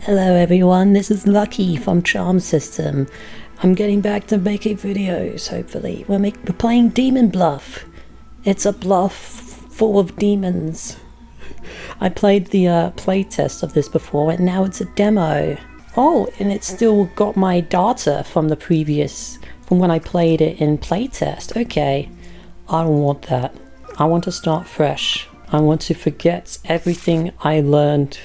Hello everyone, this is Lucky from Charm System. I'm getting back to making videos, hopefully. We're playing Demon Bluff. It's a bluff full of demons. I played the playtest of this before, and now it's a demo. Oh, and it's still got my data from the previous, from when I played it in playtest. Okay, I don't want that. I want to start fresh. I want to forget everything I learned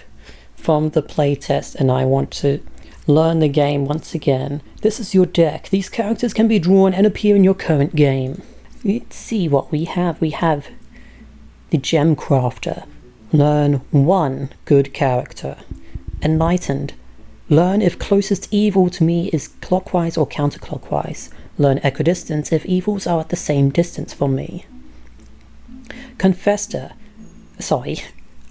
from the playtest, and I want to learn the game once again. This is your deck. These characters can be drawn and appear in your current game. Let's see what we have. We have the Gem Crafter. Learn one good character. Enlightened. Learn if closest evil to me is clockwise or counterclockwise. Learn equidistance if evils are at the same distance from me. Confessor. Sorry,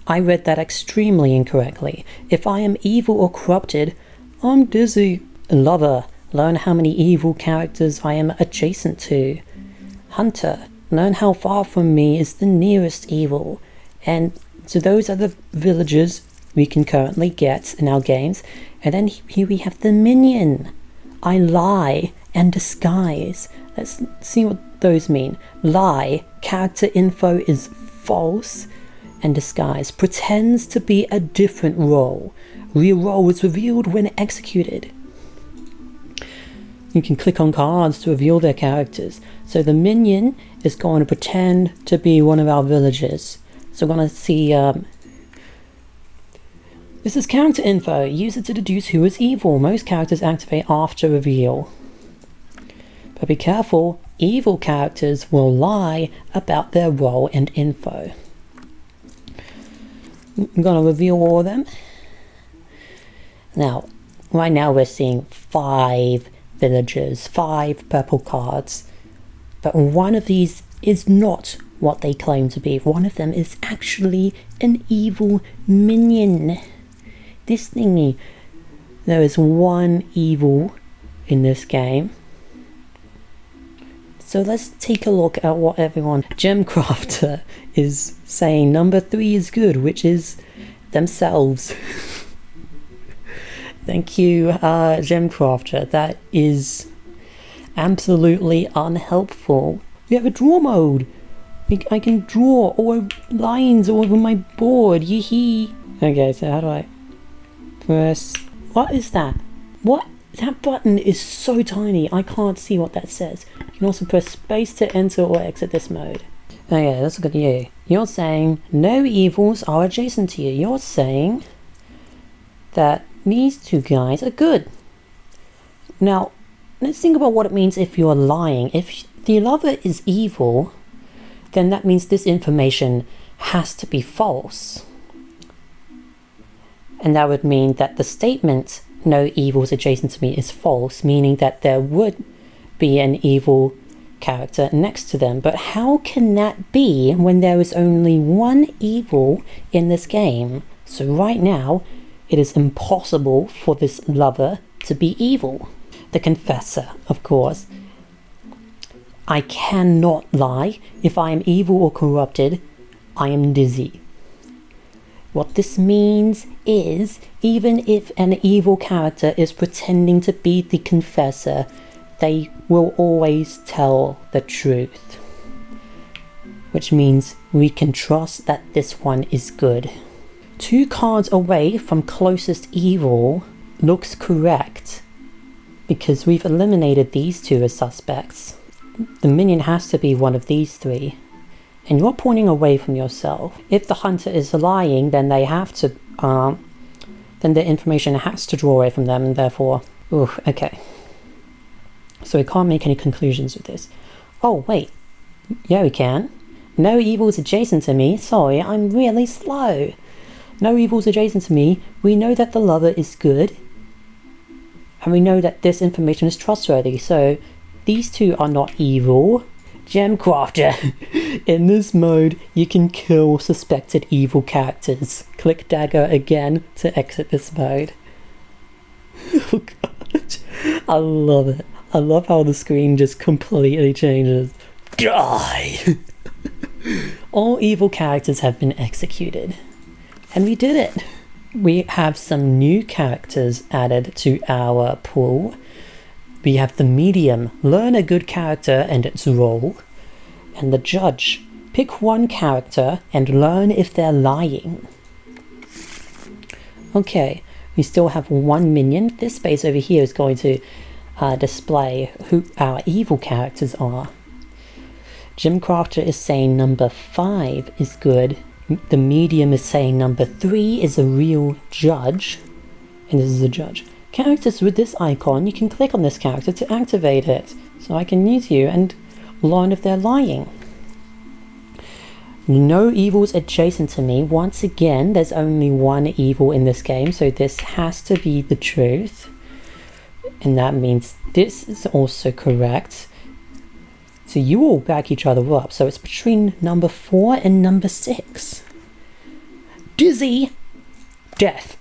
I read that extremely incorrectly. If I am evil or corrupted, I'm dizzy. Lover. Learn how many evil characters I am adjacent to. Hunter. Learn how far from me is the nearest evil. And so those are the villagers we can currently get in our games. And then here we have the minion. I lie and disguise. Let's see what those mean. Lie. Character info is false. And disguise. Pretends to be a different role. Real role is revealed when executed. You can click on cards to reveal their characters. So the minion is going to pretend to be one of our villagers. So we're going to see... this is character info. Use it to deduce who is evil. Most characters activate after reveal. But be careful. Evil characters will lie about their role and info. I'm going to reveal all of them. Now, right now we're seeing 5 villagers, 5 purple cards. But one of these is not what they claim to be. One of them is actually an evil minion. This thingy. There is one evil in this game. So let's take a look at what everyone... Gem Crafter is saying number 3 is good, which is themselves. Thank you, Gem Crafter. That is absolutely unhelpful. We have a draw mode. I can draw all lines all over my board. Yee-hee. Okay, so how do I press... What is that? What? That button is so tiny, I can't see what that says. You can also press space to enter or exit this mode. Okay, let's look at you. You're saying no evils are adjacent to you. You're saying that these 2 guys are good. Now, let's think about what it means if you're lying. If the lover is evil, then that means this information has to be false. And that would mean that the statement no evils adjacent to me is false, meaning that there would be an evil character next to them. But how can that be when there is only one evil in this game? So right now, it is impossible for this lover to be evil. The Confessor, of course. I cannot lie. If I am evil or corrupted, I am dizzy. What this means is, even if an evil character is pretending to be the Confessor, they will always tell the truth. Which means we can trust that this one is good. 2 cards away from closest evil looks correct, because we've eliminated these 2 as suspects. The minion has to be one of these 3. And you're pointing away from yourself. If the hunter is lying, then they have to, then the information has to draw away from them, and therefore, okay. So we can't make any conclusions with this. Oh, wait. Yeah, we can. No evils adjacent to me. Sorry, I'm really slow. No evils adjacent to me. We know that the lover is good. And we know that this information is trustworthy. So these 2 are not evil. Gem Crafter. In this mode, you can kill suspected evil characters. Click dagger again to exit this mode. Oh god. I love it. I love how the screen just completely changes. Die! All evil characters have been executed. And we did it. we have some new characters added to our pool. We have the medium, learn a good character and its role. And the judge, pick one character and learn if they're lying. Okay, we still have one minion. This space over here is going to display who our evil characters are. Jim Crafter is saying number 5 is good. The medium is saying number 3 is a real judge. And this is a judge. Characters with this icon, you can click on this character to activate it. So I can use you and learn if they're lying. No evils adjacent to me. Once again, there's only one evil in this game, so this has to be the truth. And that means this is also correct. So you all back each other up. So it's between number 4 and number 6. Dizzy death.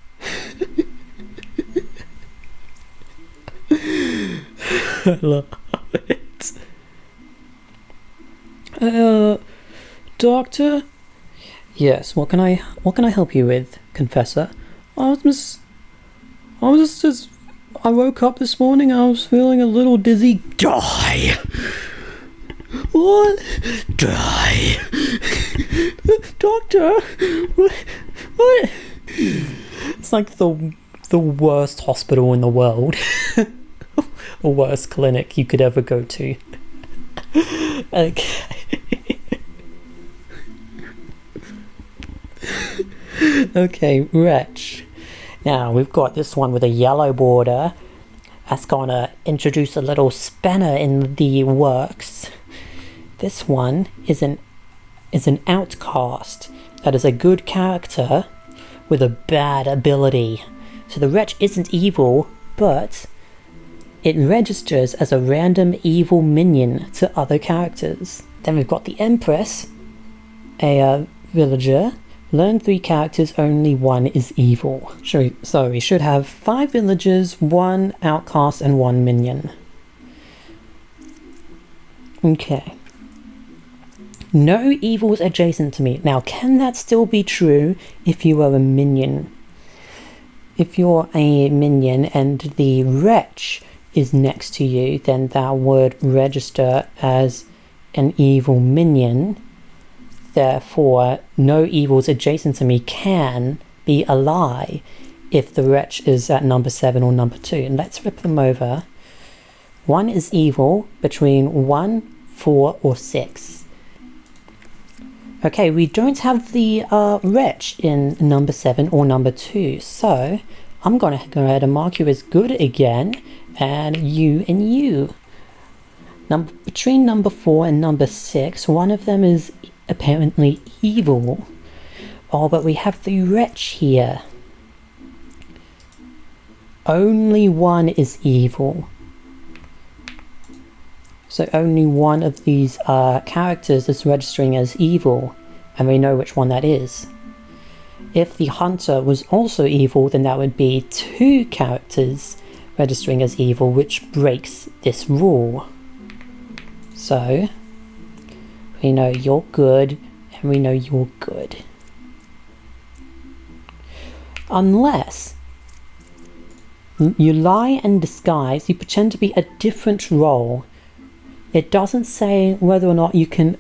I love it. Doctor? Yes, what can I help you with, Confessor? I woke up this morning, I was feeling a little dizzy. Die! What? Die! Doctor? What? It's like the worst hospital in the world. The worst clinic you could ever go to. Okay. Okay, Wretch. Now we've got this one with a yellow border. That's gonna introduce a little spanner in the works. This one is an outcast. That is a good character with a bad ability. So the Wretch isn't evil, but it registers as a random evil minion to other characters. Then we've got the Empress, a villager. Learn 3 characters, only 1 is evil. So we should have 5 villagers, 1 outcast, and 1 minion. Okay. No evils adjacent to me. Now, can that still be true if you are a minion? If you're a minion and the Wretch is next to you, then that would register as an evil minion. Therefore, no evils adjacent to me can be a lie if the Wretch is at number 7 or number 2. And let's flip them over. 1 is evil between 1, 4, or 6. Okay, we don't have the Wretch in number 7 or number 2, so I'm going to go ahead and mark you as good again, and you. Between number 4 and number 6, one of them is apparently evil. Oh, but we have the Wretch here. Only 1 is evil. So only one of these characters is registering as evil, and we know which one that is. If the hunter was also evil, then that would be 2 characters registering as evil, which breaks this rule. So we know you're good, and we know you're good. Unless you lie and disguise, you pretend to be a different role. It doesn't say whether or not you can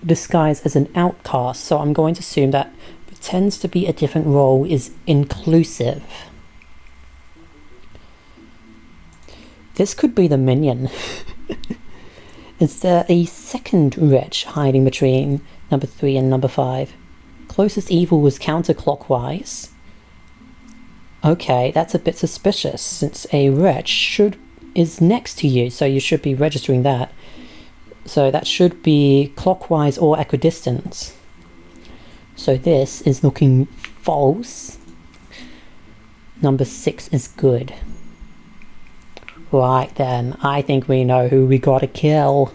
disguise as an outcast, so I'm going to assume that pretends to be a different role is inclusive. This could be the minion. Is there a second Wretch hiding between number 3 and number 5? Closest evil was counterclockwise. Okay, that's a bit suspicious, since a Wretch is next to you, so you should be registering that. So that should be clockwise or equidistant. So this is looking false. Number 6 is good. Right then, I think we know who we gotta kill.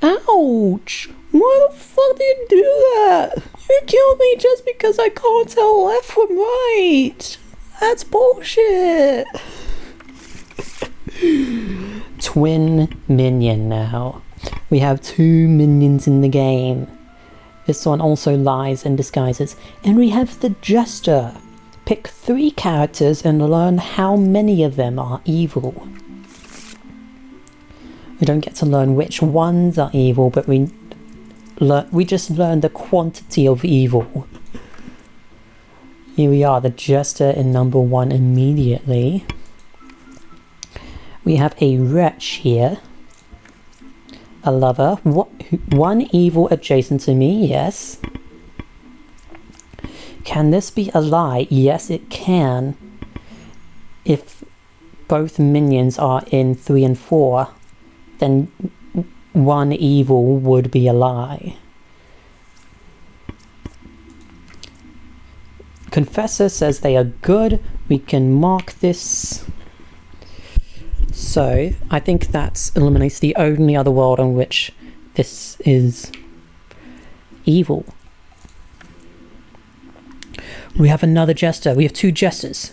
Ouch! Why the fuck did you do that? You killed me just because I can't tell left from right. That's bullshit. Twin minion now. We have 2 minions in the game. This one also lies and disguises. And we have the Jester. Pick 3 characters and learn how many of them are evil. We don't get to learn which ones are evil, but we just learn the quantity of evil. Here we are, the Jester in number 1 immediately. We have a Wretch here. A Lover. 1 evil adjacent to me, yes. Can this be a lie? Yes, it can. If both minions are in 3 and 4, then 1 evil would be a lie. Confessor says they are good. We can mark this. So, I think that eliminates the only other world on which this is evil. We have another Jester. We have 2 Jesters.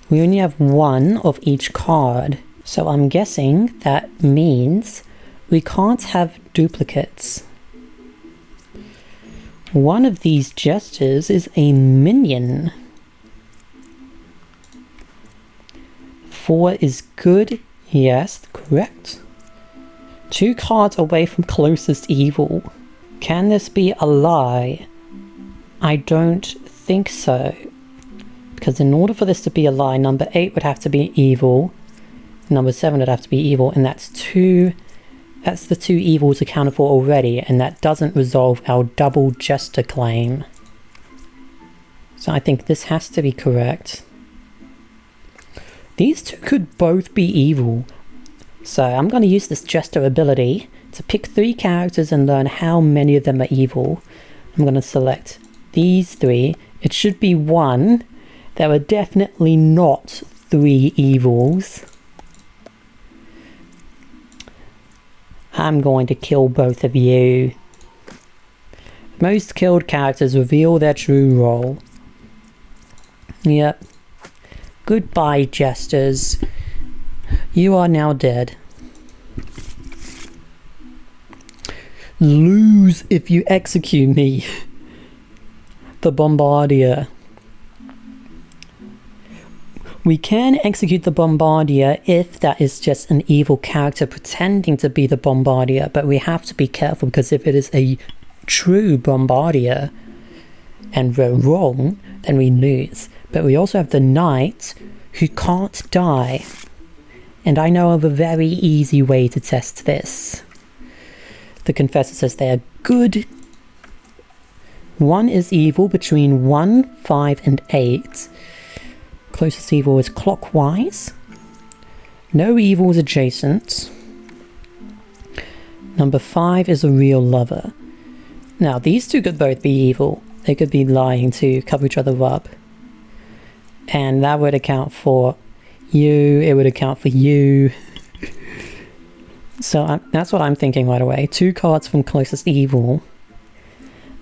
We only have 1 of each card, so I'm guessing that means we can't have duplicates. One of these Jesters is a minion. 4 is good. Yes, correct. 2 cards away from closest evil. Can this be a lie? I don't think so. Because in order for this to be a lie, number 8 would have to be evil. Number 7 would have to be evil, and that's the 2 evils accounted for already, and that doesn't resolve our double Jester claim. So I think this has to be correct. These 2 could both be evil. So I'm going to use this Jester ability to pick 3 characters and learn how many of them are evil. I'm going to select these 3. It should be 1. There are definitely not 3 evils. I'm going to kill both of you. Most killed characters reveal their true role. Yep. Goodbye, Jesters. You are now dead. Lose if you execute me. The Bombardier. We can execute the Bombardier if that is just an evil character pretending to be the Bombardier, but we have to be careful, because if it is a true Bombardier and we're wrong, then we lose. But we also have the Knight who can't die. And I know of a very easy way to test this. The Confessor says they are good. 1 is evil between 1, 5, and 8. Closest evil is clockwise. No evil is adjacent. Number 5 is a real lover. Now, these 2 could both be evil. They could be lying to cover each other up. And that would account for you. It would account for you. So that's what I'm thinking right away. 2 cards from closest evil.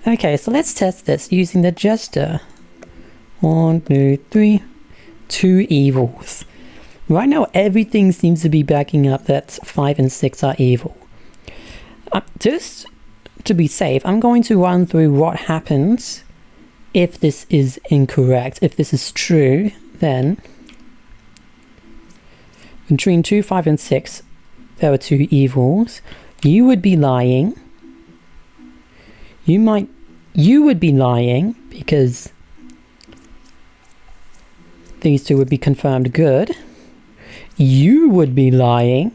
Okay, so let's test this using the Jester. 1, 2, 3. 2 evils. Right now, everything seems to be backing up that 5 and 6 are evil. Just to be safe, I'm going to run through what happens if this is incorrect. If this is true, then between 2, 5, and 6, there are 2 evils. You would be lying. You would be lying because these 2 would be confirmed good. You would be lying.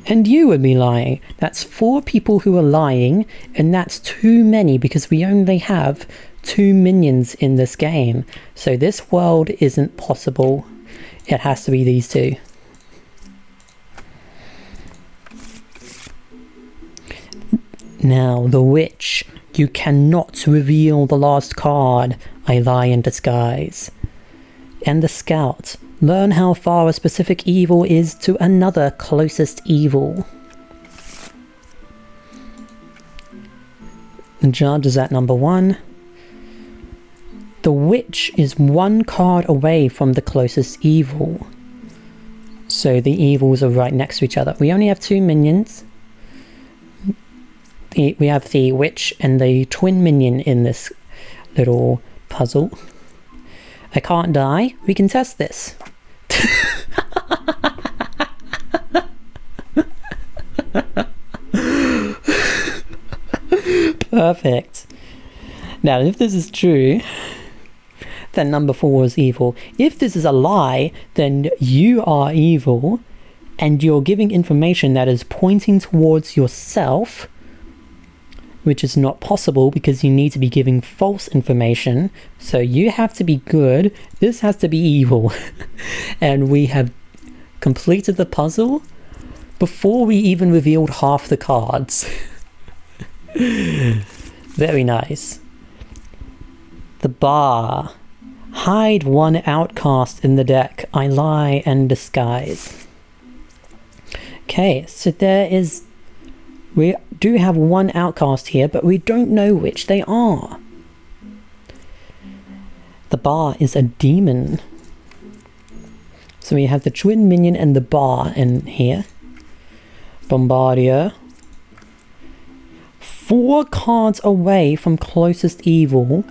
And you would be lying. That's 4 people who are lying, and that's too many because we only have 2 minions in this game. So this world isn't possible. It has to be these 2. Now, the Witch. You cannot reveal the last card. I lie in disguise. And the Scout. Learn how far a specific evil is to another closest evil. The Judge is at number 1. The Witch is 1 card away from the closest evil. So the evils are right next to each other. We only have 2 minions. We have the witch and the twin minion in this little puzzle. I can't die. We can test this. Perfect. Now, if this is true, then number 4 is evil. If this is a lie, then you are evil, and you're giving information that is pointing towards yourself, which is not possible because you need to be giving false information. So you have to be good. This has to be evil. And we have completed the puzzle before we even revealed half the cards. Very nice. The bar. Hide one outcast in the deck. I lie and disguise. Okay, so we do have one outcast here, but we don't know which they are. The bar is a demon. So we have the twin minion and the bar in here. Bombardier. 4 cards away from closest evil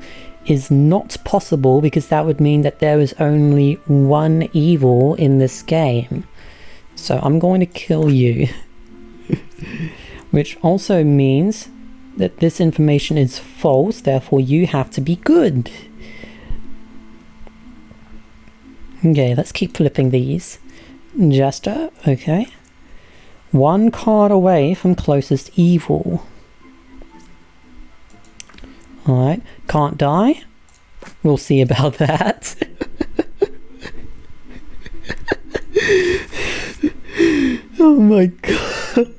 is not possible because that would mean that there is only one evil in this game. So I'm going to kill you. Which also means that this information is false, therefore you have to be good. Okay, let's keep flipping these. Jester, okay. 1 card away from closest evil. Alright, can't die. We'll see about that. Oh my god.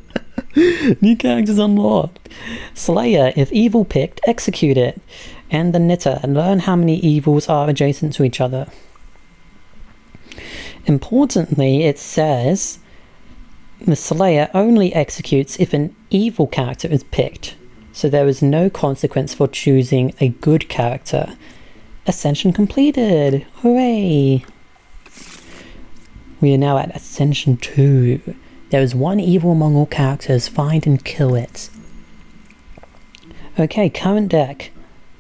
New characters unlocked. Slayer, if evil picked, execute it. And the Knitter, and learn how many evils are adjacent to each other. Importantly, it says the Slayer only executes if an evil character is picked. So there is no consequence for choosing a good character. Ascension completed! Hooray! We are now at Ascension 2. There is one evil among all characters. Find and kill it. Okay, current deck.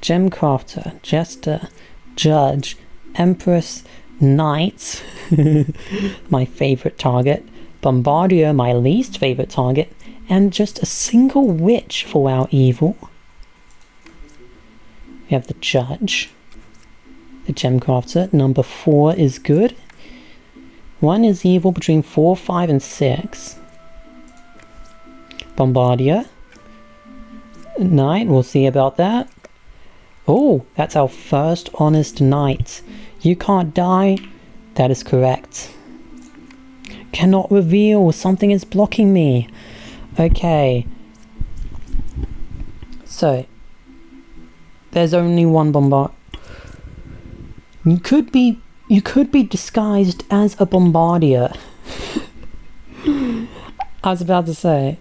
Gemcrafter, Jester, Judge, Empress, Knight, my favourite target, Bombardier, my least favourite target, and just a single witch for our evil. We have the Judge, the Gemcrafter. Number 4 is good. 1 is evil between 4, 5, and 6. Bombardier. Knight, we'll see about that. Oh, that's our first honest knight. You can't die. That is correct. Cannot reveal. Something is blocking me. Okay. So, there's only one bombard. You could be disguised as a bombardier. I was about to say,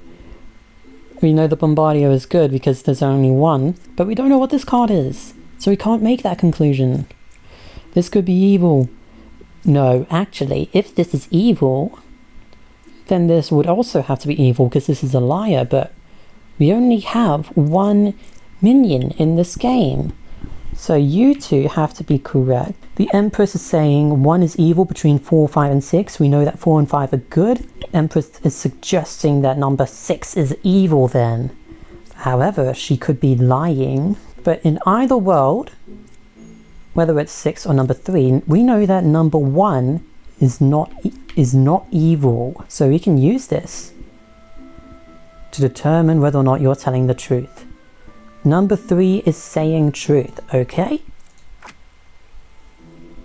we know the bombardier is good because there's only one, but we don't know what this card is, so we can't make that conclusion. This could be evil. No, actually, if this is evil, then this would also have to be evil because this is a liar, but we only have one minion in this game. So you two have to be correct. The Empress is saying 1 is evil between 4, 5, and 6. We know that 4 and 5 are good. Empress is suggesting that number 6 is evil then. However, she could be lying. But in either world, whether it's 6 or number 3, we know that number 1 is not evil. So we can use this to determine whether or not you're telling the truth. Number 3 is saying truth, okay?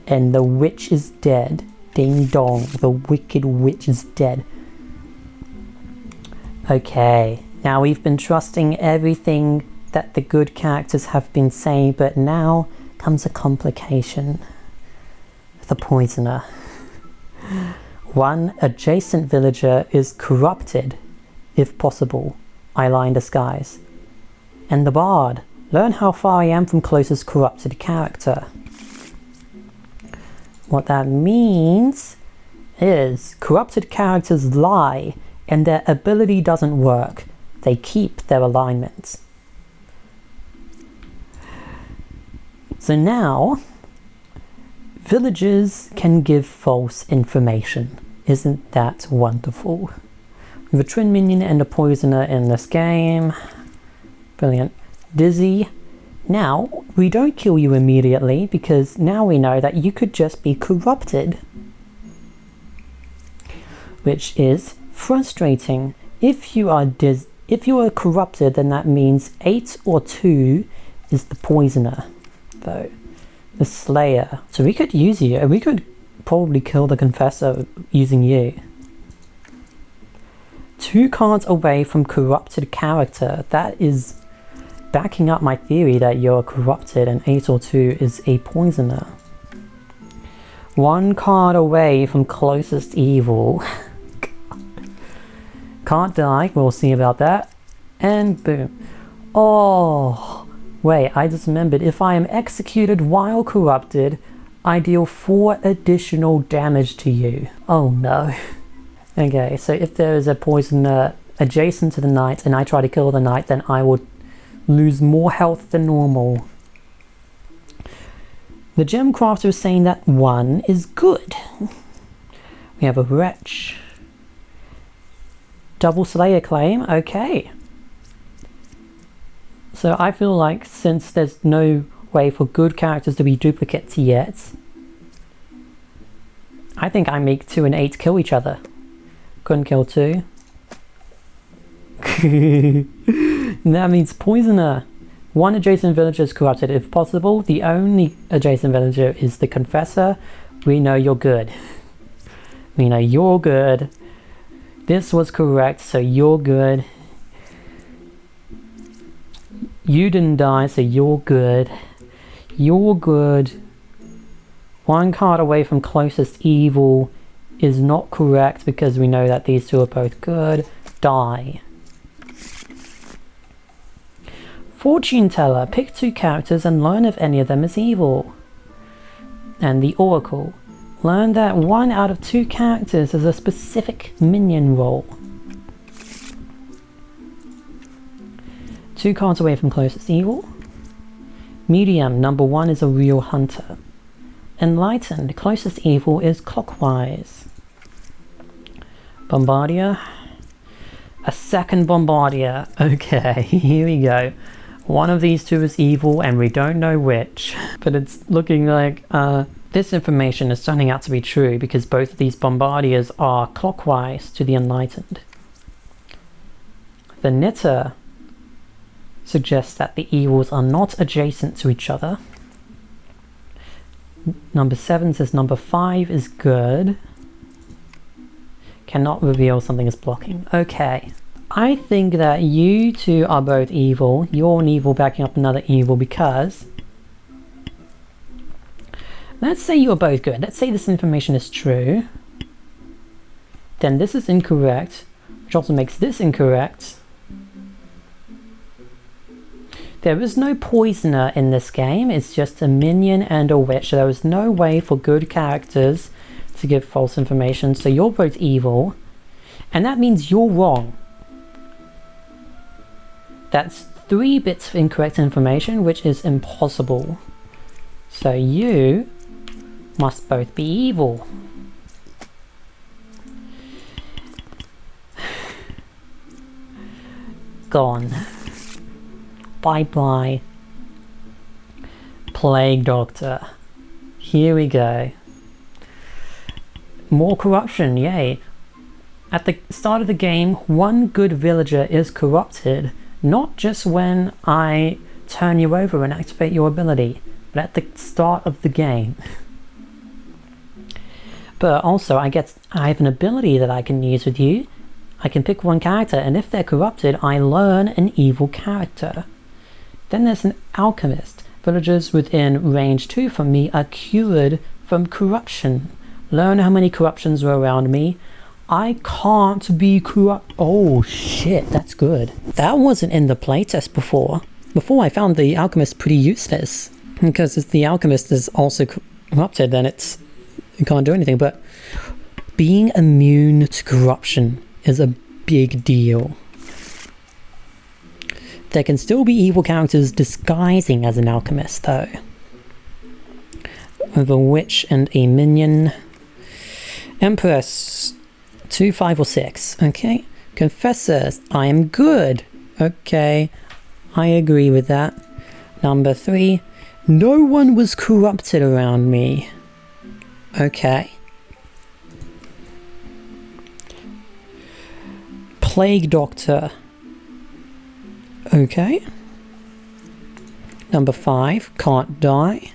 And the witch is dead. Ding dong, the wicked witch is dead. Okay, now we've been trusting everything that the good characters have been saying, but now comes a complication. The poisoner. 1 adjacent villager is corrupted, if possible. I lie in disguise. And the bard. Learn how far I am from closest corrupted character. What that means is corrupted characters lie and their ability doesn't work. They keep their alignments. So now, villagers can give false information. Isn't that wonderful? We have a twin minion and a poisoner in this game. Brilliant. Dizzy. Now, we don't kill you immediately because now we know that you could just be corrupted. Which is frustrating. If you are corrupted, then that means 8 or 2 is the poisoner, though. The slayer. So we could use you. We could probably kill the confessor using you. 2 cards away from corrupted character. That is backing up my theory that you're corrupted and 8 or 2 is a poisoner. 1 card away from closest evil. Can't die, we'll see about that. And boom. Oh, wait, I just remembered. If I am executed while corrupted, I deal 4 additional damage to you. Oh no. Okay, so if there is a poisoner adjacent to the knight and I try to kill the knight, then I will lose more health than normal. The gem crafter is saying that 1 is good. We have a wretch. Double slayer claim, okay. So I feel like since there's no way for good characters to be duplicates yet, I think I make 2 and 8 kill each other. Couldn't kill 2. That means poisoner. 1 adjacent villager is corrupted. If possible, the only adjacent villager is the confessor. We know you're good. We know you're good. This was correct, so you're good. You didn't die, so you're good. You're good. 1 card away from closest evil is not correct because we know that these 2 are both good. Die. Fortune teller. Pick 2 characters and learn if any of them is evil. And the oracle. Learn that 1 out of 2 characters is a specific minion role. 2 cards away from closest evil. Medium. Number 1 is a real hunter. Enlightened. Closest evil is clockwise. Bombardier. A second Bombardier. Okay, here we go. One of these 2 is evil and we don't know which. But it's looking like this information is turning out to be true because both of these Bombardiers are clockwise to the Enlightened. The Knitter suggests that the evils are not adjacent to each other. Number 7 says number 5 is good. Cannot reveal something is blocking. Okay. I think that you 2 are both evil. You're an evil backing up another evil because... Let's say you're both good. Let's say this information is true. Then this is incorrect, which also makes this incorrect. There is no poisoner in this game. It's just a minion and a witch. There is no way for good characters to give false information. So you're both evil. And that means you're wrong. That's 3 bits of incorrect information, which is impossible. So you must both be evil. Gone. Bye-bye. Plague Doctor. Here we go. More corruption, yay. At the start of the game, 1 good villager is corrupted, not just when I turn you over and activate your ability, but at the start of the game. But also I have an ability that I can use with you. I can pick 1 character, and if they're corrupted, I learn an evil character. Then there's an alchemist. Villagers within range 2 from me are cured from corruption. Learn how many corruptions were around me. I can't be corrupt. Oh shit, that's good. That wasn't in the playtest before. Before I found the alchemist pretty useless. Because if the alchemist is also corrupted, then it can't do anything. But being immune to corruption is a big deal. There can still be evil characters disguising as an alchemist, though. With a witch and a minion. Empress, 2, 5, or 6. Okay. Confessors, I am good. Okay. I agree with that. Number 3. No one was corrupted around me. Okay. Plague Doctor. Okay. Number 5. Can't die.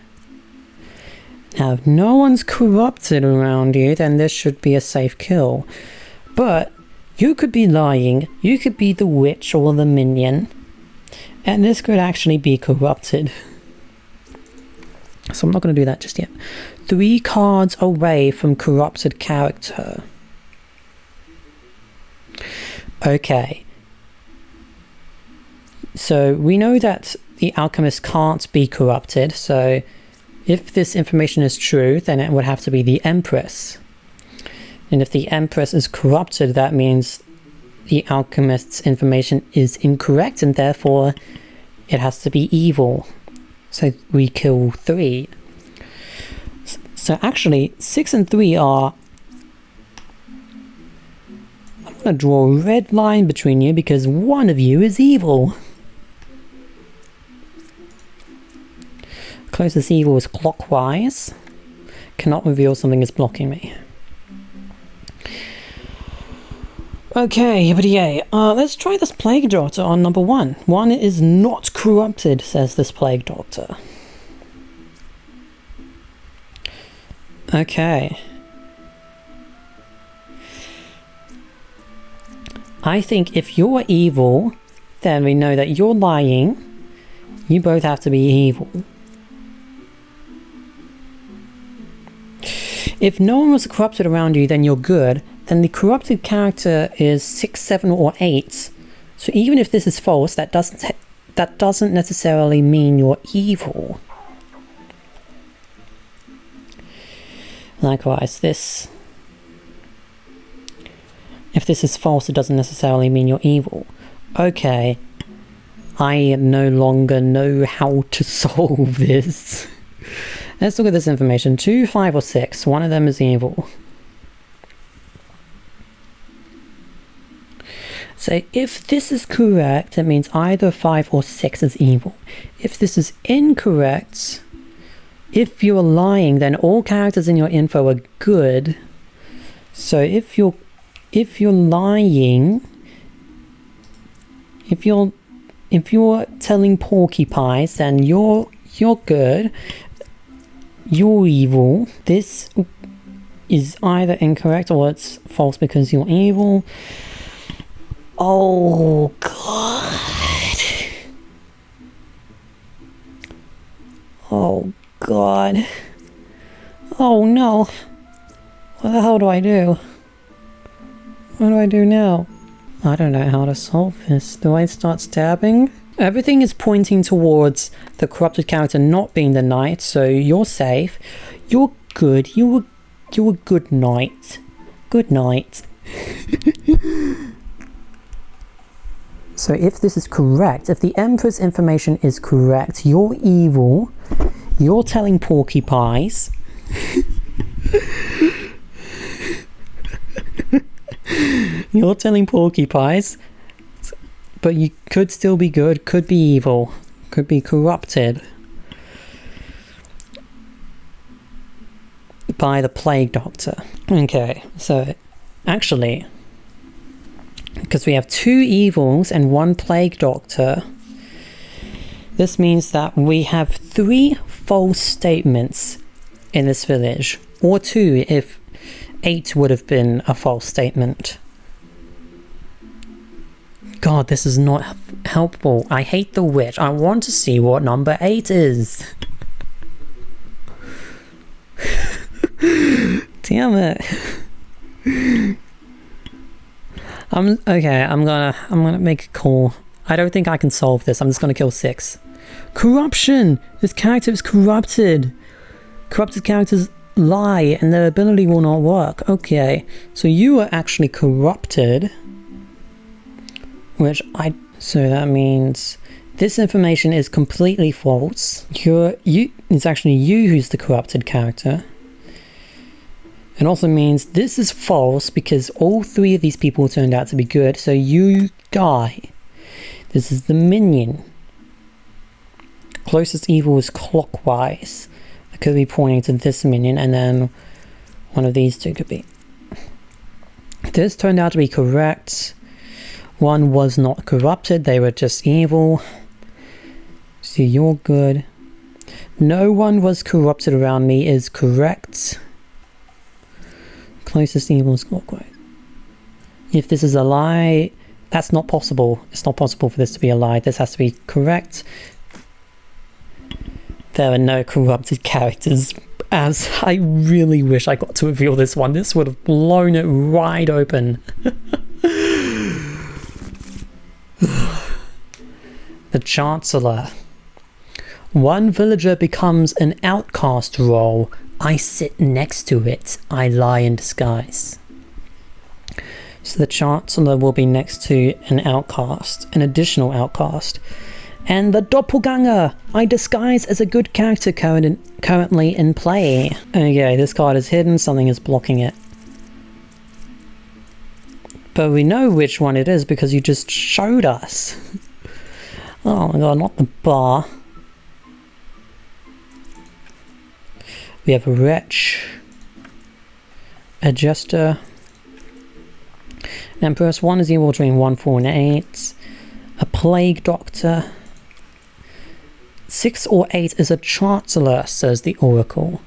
Now, if no one's corrupted around you, then this should be a safe kill. But you could be lying. You could be the witch or the minion. And this could actually be corrupted. So I'm not going to do that just yet. 3 cards away from corrupted character. Okay. So we know that the alchemist can't be corrupted. So if this information is true, then it would have to be the Empress. And if the Empress is corrupted, that means the alchemist's information is incorrect, and therefore it has to be evil. So we kill 3. So actually, 6 and 3 are... I'm going to draw a red line between you because one of you is evil. Closest evil is clockwise. Cannot reveal something is blocking me. Okay, but yeah, let's try this Plague Doctor on number 1. 1 is not corrupted, says this Plague Doctor. Okay. I think if you're evil, then we know that you're lying. You both have to be evil. If no one was corrupted around you, then you're good. Then the corrupted character is 6, 7, or 8. So even if this is false, that doesn't necessarily mean you're evil. Likewise, if this is false, it doesn't necessarily mean you're evil. Okay, I no longer know how to solve this. Let's look at this information. 2, 5, or 6. One of them is evil. So if this is correct, it means either 5 or 6 is evil. If this is incorrect, if you're lying, then all characters in your info are good. So if you're lying, if you're telling porcupines, then you're good. You're evil. This is either incorrect or it's false because you're evil. Oh god. Oh god. Oh no. What the hell do I do? What do I do now? I don't know how to solve this. Do I start stabbing? Everything is pointing towards the corrupted character not being the knight, so you're safe. You're good. You're a good knight. Good night. So if this is correct, if the Emperor's information is correct, you're evil. You're telling porcupines. You're telling porcupines. But you could still be good, could be evil, could be corrupted by the Plague Doctor. Okay, so actually, because we have 2 evils and 1 Plague Doctor, this means that we have 3 false statements in this village, or 2 if 8 would have been a false statement. God, this is not helpful. I hate the witch. I want to see what number 8 is. Damn it. I'm gonna make a call. I don't think I can solve this. I'm just gonna kill 6. Corruption! This character is corrupted. Corrupted characters lie and their ability will not work. Okay, so you are actually corrupted, so that means this information is completely false. It's actually you who's the corrupted character. It also means this is false because all three of these people turned out to be good, so you die. This is the minion. Closest evil is clockwise. It could be pointing to this minion, and then one of these two could be. This turned out to be correct. One was not corrupted, they were just evil. So you're good. No one was corrupted around me is correct. Closest evil is clockwise. If this is a lie, that's not possible. It's not possible for this to be a lie. This has to be correct. There are no corrupted characters. As I really wish I got to reveal this one. This would have blown it wide open. The Chancellor. One villager becomes an outcast role. I sit next to it. I lie in disguise. So the Chancellor will be next to an outcast, an additional outcast. And the Doppelganger! I disguise as a good character currently in play. Okay, this card is hidden, something is blocking it. But we know which one it is because you just showed us. Oh my god, not the bar. We have a wretch, a jester, an empress. One is evil between 1, 4, and 8. A plague doctor. 6 or 8 is a chancellor, says the oracle.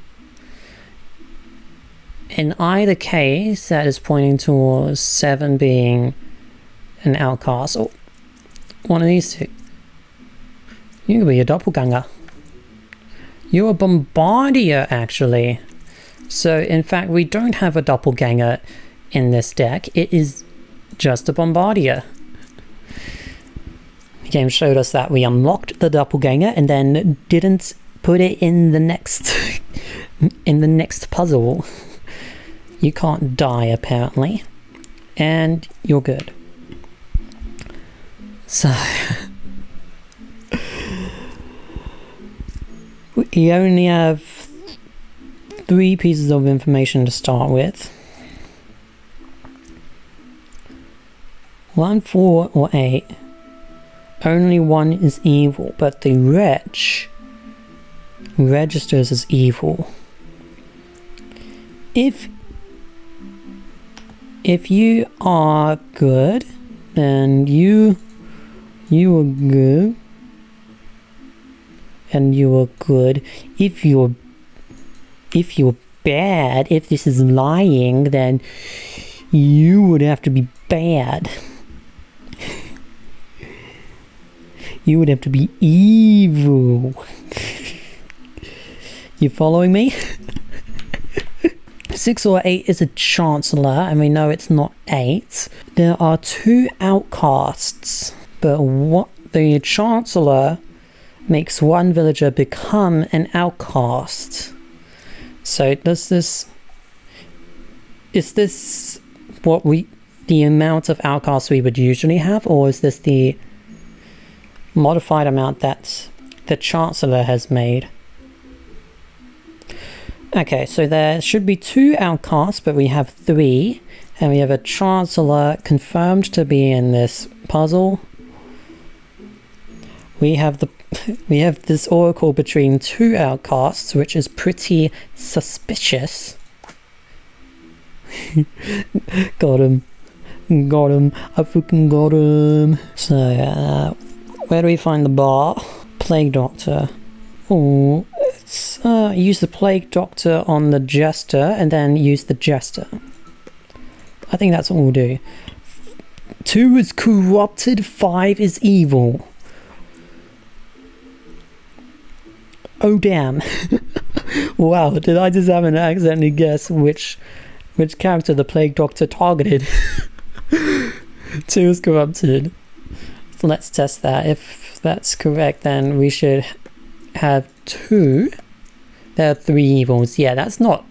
In either case, that is pointing towards 7 being an outcast, or one of these two. You could be a doppelganger. You're a bombardier, actually. So, in fact, we don't have a doppelganger in this deck. It is just a bombardier. The game showed us that we unlocked the doppelganger and then didn't put it in the next in the next puzzle. You can't die, apparently. And you're good. So we only have 3 pieces of information to start with. 1, 4, or 8. Only one is evil, but the wretch registers as evil. If you are good, then you are good. And you are good. If you're bad, if this is lying, then you would have to be bad. You would have to be evil. You following me? 6 or 8 is a chancellor, and we know it's not 8. There are 2 outcasts, but what the chancellor makes one villager become an outcast. So is this the amount of outcasts we would usually have, or is this the modified amount that the Chancellor has made? Okay, so there should be 2 outcasts, but we have 3, and we have a Chancellor confirmed to be in this puzzle. We have this oracle between 2 outcasts, which is pretty suspicious. Got him. I freaking got him. So, where do we find the bar? Plague Doctor. Oh, let's use the Plague Doctor on the Jester, and then use the Jester. I think that's what we'll do. 2 is corrupted, 5 is evil. Oh damn. Wow, did I just have an accidentally guess which character the Plague Doctor targeted? 2 is corrupted. So let's test that. If that's correct, then we should have 2. There are 3 evils. Yeah, that's not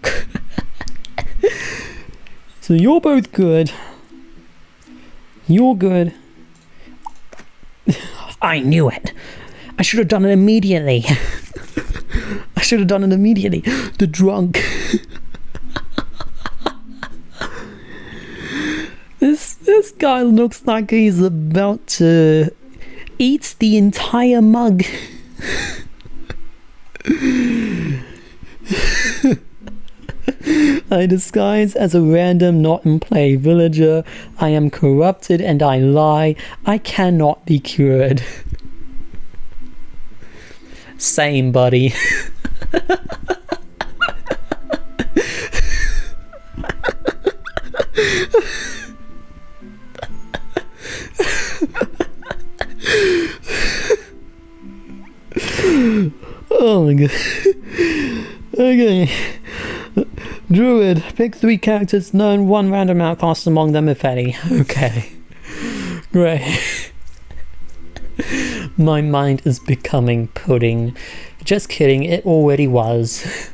So you're both good. You're good. I knew it. I should have done it immediately. I should have done it immediately. The drunk. This guy looks like he's about to eat the entire mug. I disguise as a random not-in-play villager. I am corrupted and I lie. I cannot be cured. Same, buddy. Oh my god. Okay. Druid. Pick 3 characters known, 1 random outcast among them if any. Okay. Great. My mind is becoming pudding. Just kidding, it already was.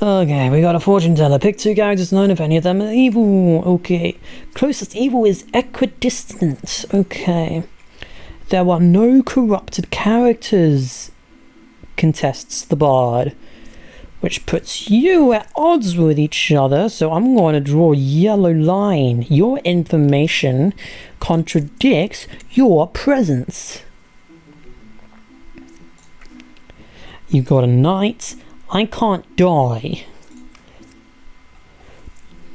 Okay, we got a fortune teller. Pick 2 characters known if any of them are evil. Okay. Closest evil is equidistant. Okay. There are no corrupted characters, contests the bard, which puts you at odds with each other, so I'm going to draw a yellow line. Your information contradicts your presence. You got a knight. I can't die.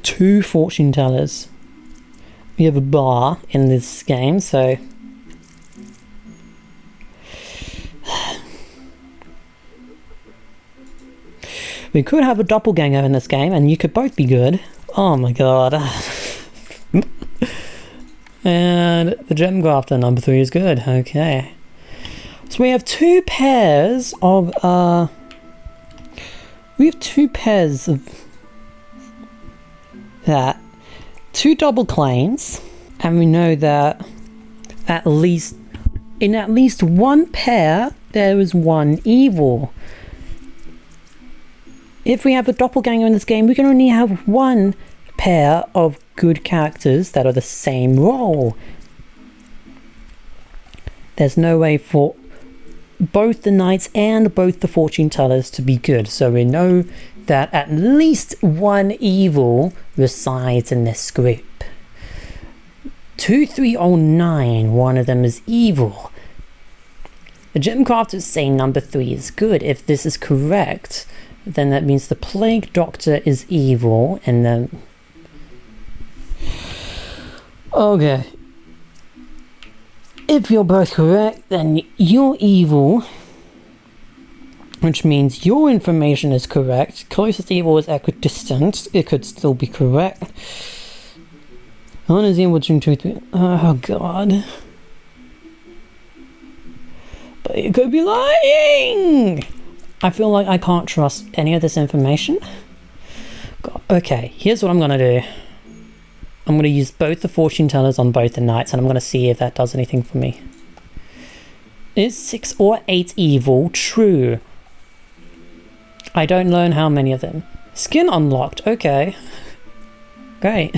2 fortune tellers. We have a bar in this game, so... we could have a doppelganger in this game, and you could both be good. Oh my god. And the gem grafter number 3 is good. Okay. So we have 2 pairs of, we have 2 pairs of that. 2 double claims. And we know that in at least 1 pair, there is 1 evil. If we have a doppelganger in this game, we can only have 1 pair of good characters that are the same role. There's no way for both the knights and both the fortune tellers to be good, so we know that at least 1 evil resides in this group. 2309, one of them is evil. The gem crafters say number 3 is good. If this is correct, then that means the plague doctor is evil, and then... okay. If you're both correct, then you're evil, which means your information is correct. Closest evil is equidistant. It could still be correct. One is evil between 2 3. Oh god. But you could be lying! I feel like I can't trust any of this information. God. Okay, here's what I'm gonna do. I'm gonna use both the fortune tellers on both the knights, and I'm gonna see if that does anything for me. Is 6 or 8 evil true? I don't learn how many of them. Skin unlocked, okay. Great.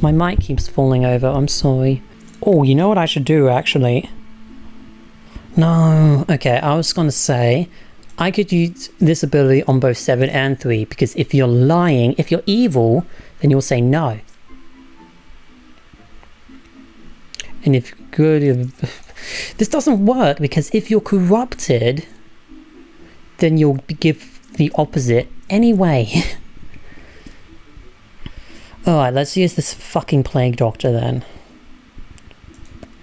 My mic keeps falling over, I'm sorry. Oh, you know what I should do actually? No, okay, I was gonna say, I could use this ability on both 7 and 3, because if you're lying, if you're evil, then you'll say no. And if you're good, this doesn't work, because if you're corrupted, then you'll give the opposite anyway. Alright, let's use this fucking plague doctor then.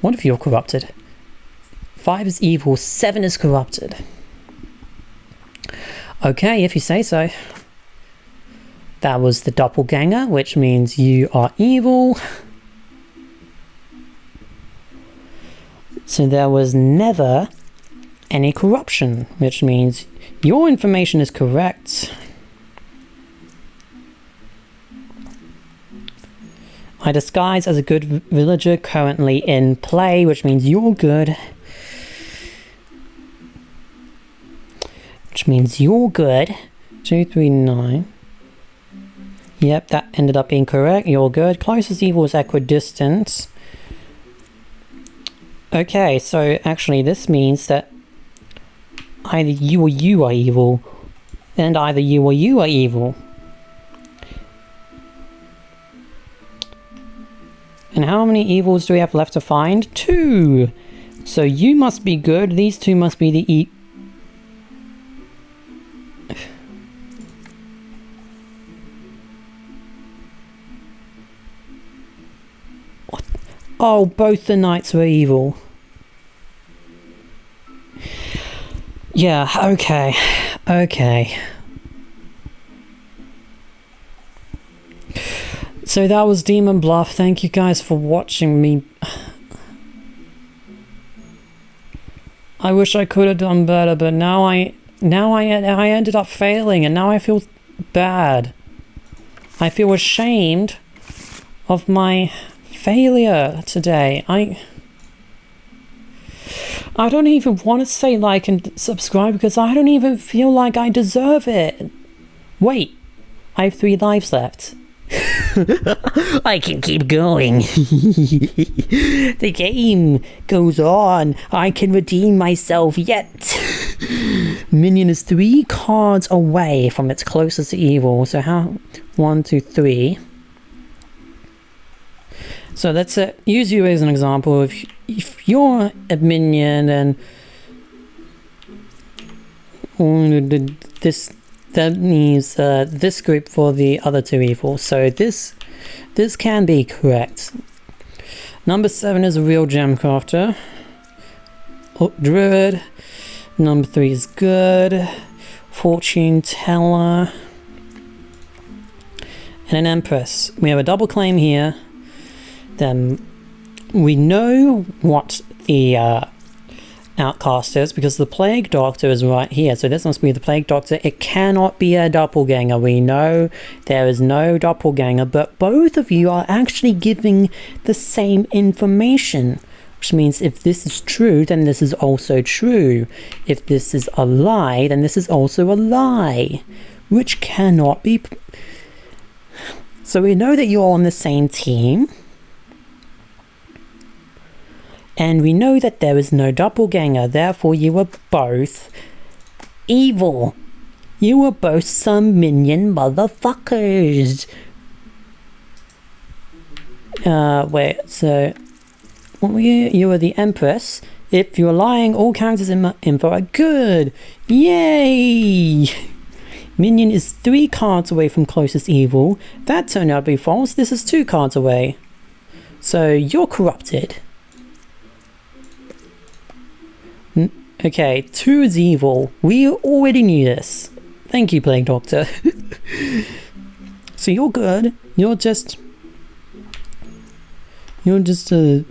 What if you're corrupted? 5 is evil, 7 is corrupted. Okay, if you say so. That was the doppelganger, which means you are evil. So there was never any corruption, which means your information is correct. I disguise as a good villager currently in play, which means you're good. Which means you're good. 239. Yep, that ended up being correct. You're good. Closest evil is equidistant. Okay, so actually this means that either you or you are evil, and either you or you are evil. And how many evils do we have left to find? 2! So you must be good, these two must be the What? Oh, both the knights were evil. Yeah, okay. Okay. So that was Demon Bluff. Thank you guys for watching me. I wish I could have done better, but now I ended up failing, and now I feel bad. I feel ashamed of my failure today. I don't even want to say like and subscribe because I don't even feel like I deserve it. Wait, I have 3 lives left. I can keep going. The game goes on. I can redeem myself yet. Minion is 3 cards away from its closest evil. So how? 1, 2, 3. So let's use you as an example. If you're a minion and that means this group for the other 2 evils. So this can be correct. Number 7 is a real gem crafter. Oh, druid. Number 3 is good. Fortune teller. And an empress. We have a double claim here. Then we know what the outcast is because the plague doctor is right here, so this must be the plague doctor. It cannot be a doppelganger. We know there is no doppelganger, but both of you are actually giving the same information, which means if this is true, then this is also true. If this is a lie, then this is also a lie, which cannot be. So we know that you're on the same team. And we know that there is no doppelganger, therefore you are both evil. You are both some minion motherfuckers. Wait, so what were you? You were the Empress. If you're lying, all characters in my info are good. Yay! Minion is 3 cards away from closest evil. That turned out to be false. This is 2 cards away. So you're corrupted. Okay, 2 is evil. We already knew this. Thank you, Plague Doctor. So you're good. You're just a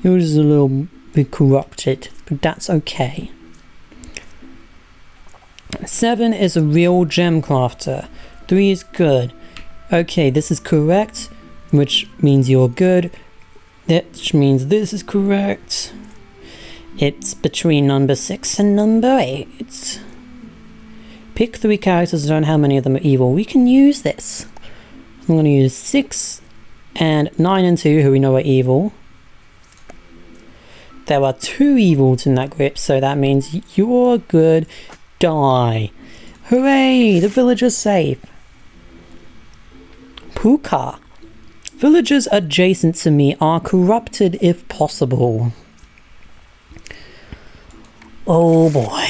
little bit corrupted, but that's okay. 7 is a real gem crafter. 3 is good. Okay, this is correct, which means you're good. Which means this is correct. It's between number 6 and number 8. Pick 3 characters, don't know how many of them are evil. We can use this. I'm going to use 6 and 9 and 2, who we know are evil. There are 2 evils in that group, so that means you're good. Die. Hooray! The villager's safe. Puka. Villagers adjacent to me are corrupted if possible. Oh boy.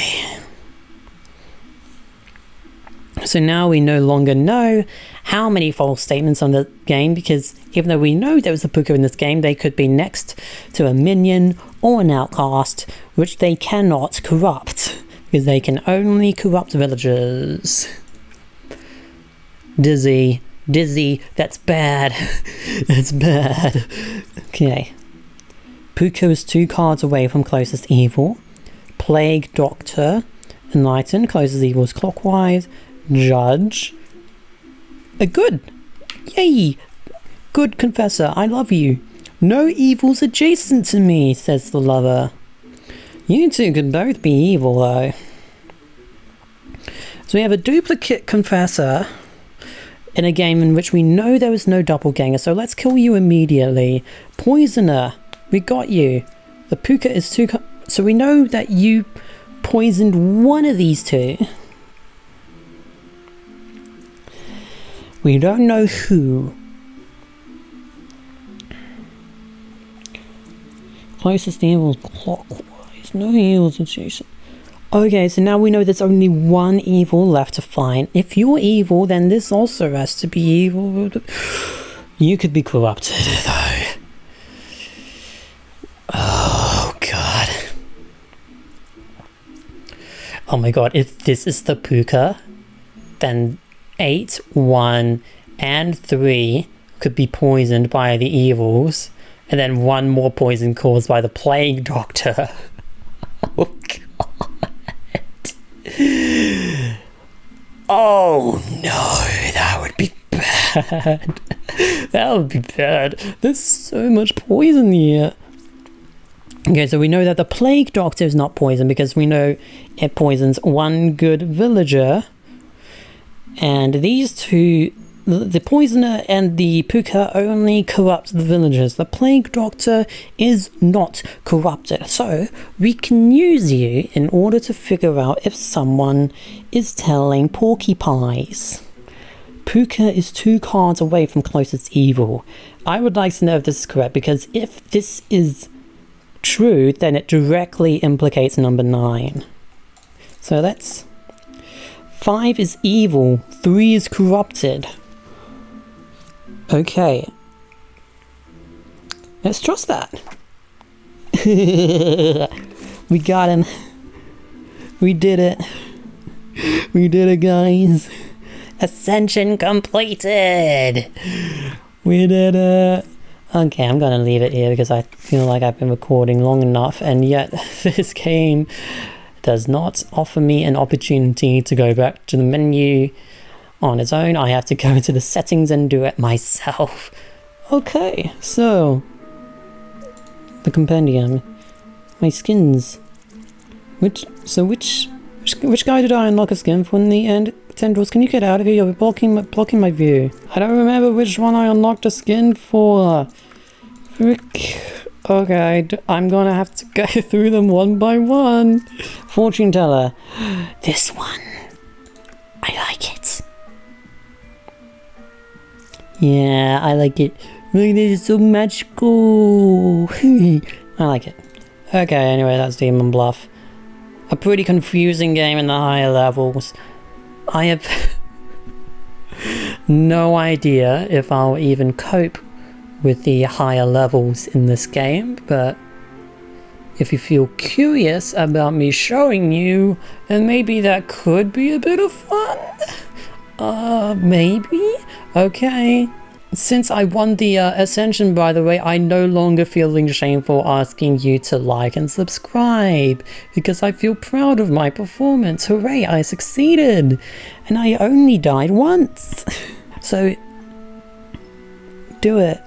So now we no longer know how many false statements on the game, because even though we know there was a Puka in this game, they could be next to a minion or an outcast, which they cannot corrupt, because they can only corrupt villagers. Dizzy, that's bad. That's bad. Okay. Puka is 2 cards away from closest evil. Plague Doctor, Enlighten, closest evils clockwise. Judge, a good. Yay! Good Confessor, I love you. No evils adjacent to me, says the lover. You two can both be evil though. So we have a duplicate Confessor, in a game in which we know there was no doppelganger, so let's kill you immediately. Poisoner, we got you. The Puka is too... So we know that you poisoned one of these two. We don't know who. Closest evil clockwise. No evils adjacent. Okay, so now we know there's only one evil left to find. If you're evil, then this also has to be evil. You could be corrupted, though. Oh, God. Oh my God, if this is the Puka, then 8, 1, and 3 could be poisoned by the evils, and then one more poison caused by the plague doctor. Oh God. Oh no, that would be bad. That would be bad. There's so much poison here. Okay, so we know that the plague doctor is not poison because we know it poisons one good villager. And these two, the poisoner and the Puka, only corrupt the villagers. The plague doctor is not corrupted. So we can use you in order to figure out if someone is telling porcupines. Puka is 2 cards away from closest evil. I would like to know if this is correct, because if this is true, then it directly implicates number 9. So that's... 5 is evil, 3 is corrupted. Okay. Let's trust that. We got him. We did it. We did it, guys. Ascension completed. We did it. Okay, I'm gonna leave it here because I feel like I've been recording long enough, and yet this game does not offer me an opportunity to go back to the menu on its own. I have to go into the settings and do it myself. Okay, so the compendium, my skins. Which guy did I unlock a skin for in the end? Tendrils, can you get out of here? You're blocking my view. I don't remember which one I unlocked a skin for. Frick. Okay, I'm gonna have to go through them one by one. Fortune teller. This one. I like it. Yeah, I like it. Look, this is so magical. I like it. Okay, anyway, that's Demon Bluff. A pretty confusing game in the higher levels. I have no idea if I'll even cope with the higher levels in this game, but if you feel curious about me showing you, then maybe that could be a bit of fun. Maybe? Okay. Since I won the Ascension, by the way, I no longer feeling shameful asking you to like and subscribe, because I feel proud of my performance. Hooray, I succeeded! And I only died once! So, do it.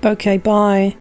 Okay, bye.